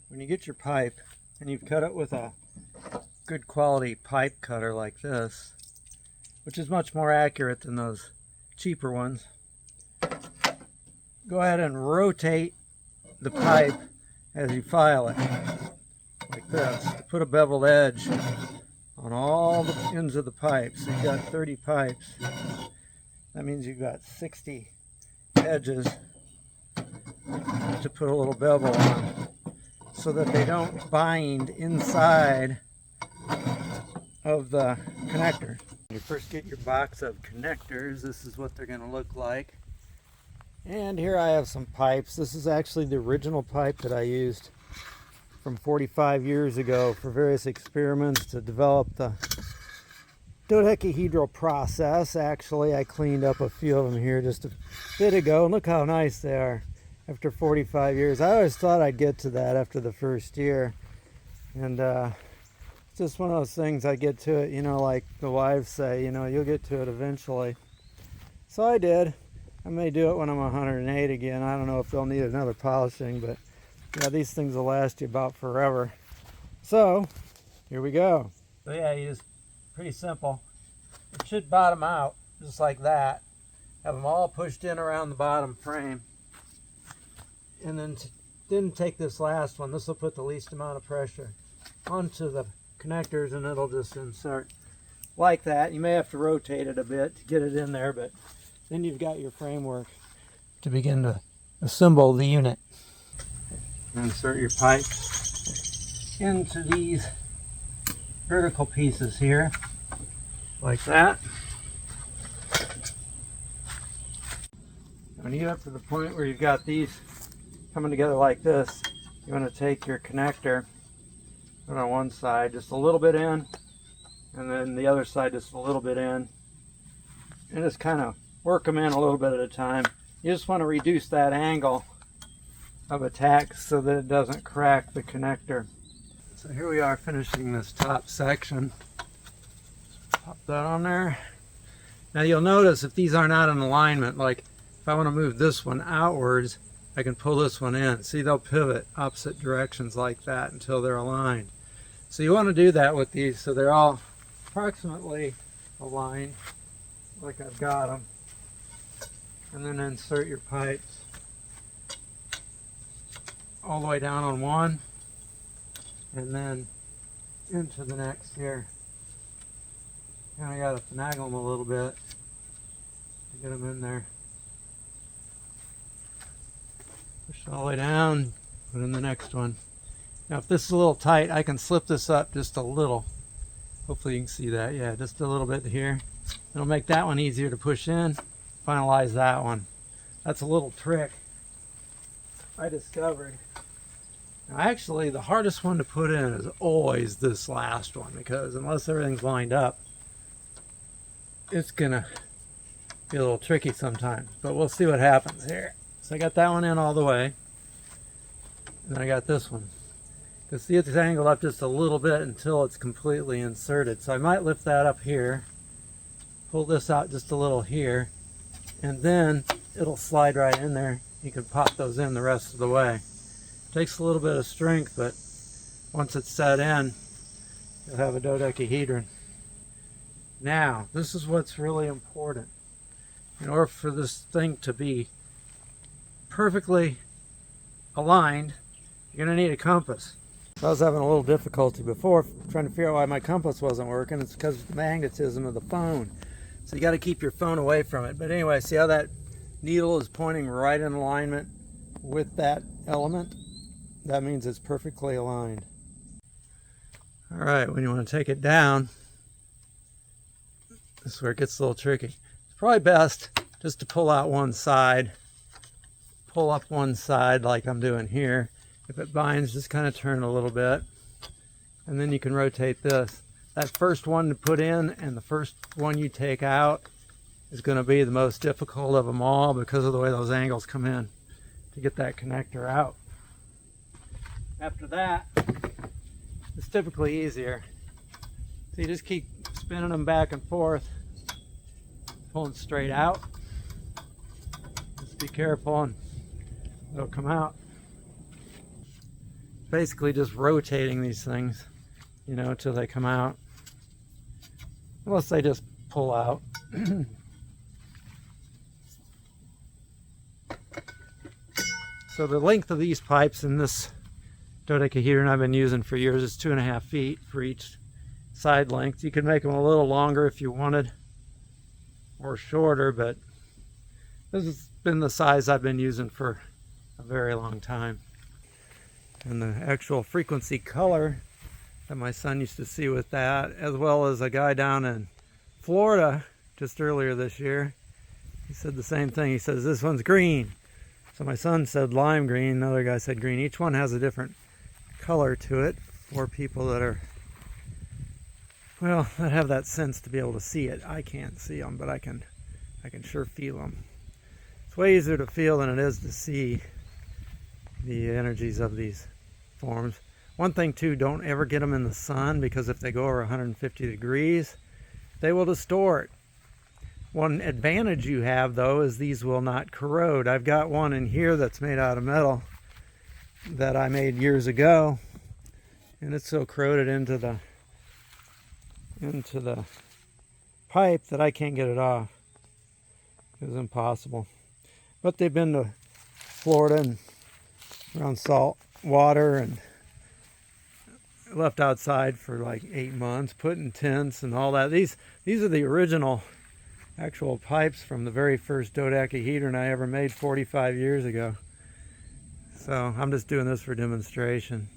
when you get your pipe and you've cut it with a good quality pipe cutter like this, which is much more accurate than those cheaper ones, go ahead and rotate the pipe as you file it like this to put a beveled edge on all the ends of the pipe. So you've got 30 pipes. That means you've got 60 edges to put a little bevel on so that they don't bind inside of the connector. When you first get your box of connectors, this is what they're going to look like. And here I have some pipes. This is actually the original pipe that I used from 45 years ago for various experiments to develop the dodecahedral process. Actually, I cleaned up a few of them here just a bit ago, and look how nice they are after 45 years. I always thought I'd get to that after the first year, and it's just one of those things. I get to it, you know, like the wives say, you know, you'll get to it eventually. So I did. I may do it when I'm 108 again. I don't know if they'll need another polishing, but yeah, these things will last you about forever. So here we go. So yeah, you just, pretty simple. It should bottom out just like that. Have them all pushed in around the bottom frame. And then take this last one. This will put the least amount of pressure onto the connectors, and it'll just insert like that. You may have to rotate it a bit to get it in there, but then you've got your framework to begin to assemble the unit. Insert your pipe into these vertical pieces here, like that. When you get up to the point where you've got these coming together like this, you want to take your connector, put it on one side just a little bit in, and then the other side just a little bit in, and just kind of work them in a little bit at a time. You just want to reduce that angle of attack so that it doesn't crack the connector. So here we are finishing this top section. Pop that on there. Now you'll notice if these are not in alignment, like if I want to move this one outwards, I can pull this one in. See, they'll pivot opposite directions like that until they're aligned. So you want to do that with these so they're all approximately aligned like I've got them. And then insert your pipes all the way down on one and then into the next here. Kind of got to finagle them a little bit to get them in there. Push it all the way down, put in the next one. Now if this is a little tight, I can slip this up just a little. Hopefully you can see that. Yeah, just a little bit here. It'll make that one easier to push in. Finalize that one. That's a little trick I discovered. Now actually the hardest one to put in is always this last one, because unless everything's lined up, it's gonna be a little tricky sometimes, but we'll see what happens here. So I got that one in all the way, and then I got this one. You can see it's angled up just a little bit until it's completely inserted. So I might lift that up here, pull this out just a little here, and then it'll slide right in there. You can pop those in the rest of the way. Takes a little bit of strength, but once it's set in, you'll have a dodecahedron. Now, this is what's really important. In order for this thing to be perfectly aligned, you're going to need a compass. I was having a little difficulty before trying to figure out why my compass wasn't working. It's because of the magnetism of the phone. So you got to keep your phone away from it. But anyway, see how that needle is pointing right in alignment with that element? That means it's perfectly aligned. All right, when you want to take it down, this is where it gets a little tricky. It's probably best just to pull out one side, pull up one side like I'm doing here. If it binds, just kind of turn a little bit, and then you can rotate this. That first one to put in and the first one you take out is going to be the most difficult of them all because of the way those angles come in to get that connector out. After that, it's typically easier. So you just keep spinning them back and forth, pulling straight out. Just be careful and they'll come out. basically just rotating these things, you know, till they come out. Unless they just pull out. So the length of these pipes in this dodecahedron I've been using for years is 2.5 feet for each side length. You could make them a little longer if you wanted, or shorter, but this has been the size I've been using for a very long time. And the actual frequency color that my son used to see with that, as well as a guy down in Florida just earlier this year, he said the same thing. He says, this one's green. So my son said lime green, another guy said green. Each one has a different color to it for people that are, well, that have that sense to be able to see it. I can't see them, but I can sure feel them. It's way easier to feel than it is to see the energies of these forms. One thing too, don't ever get them in the sun, because if they go over 150 degrees, they will distort. One advantage you have though is these will not corrode. I've got one in here that's made out of metal that I made years ago, and it's so corroded into the pipe that I can't get it off. It was impossible. But they've been to Florida and around salt water and left outside for like 8 months, put in tents and all that. These are the original actual pipes from the very first dodecahedron I ever made 45 years ago. So I'm just doing this for demonstration.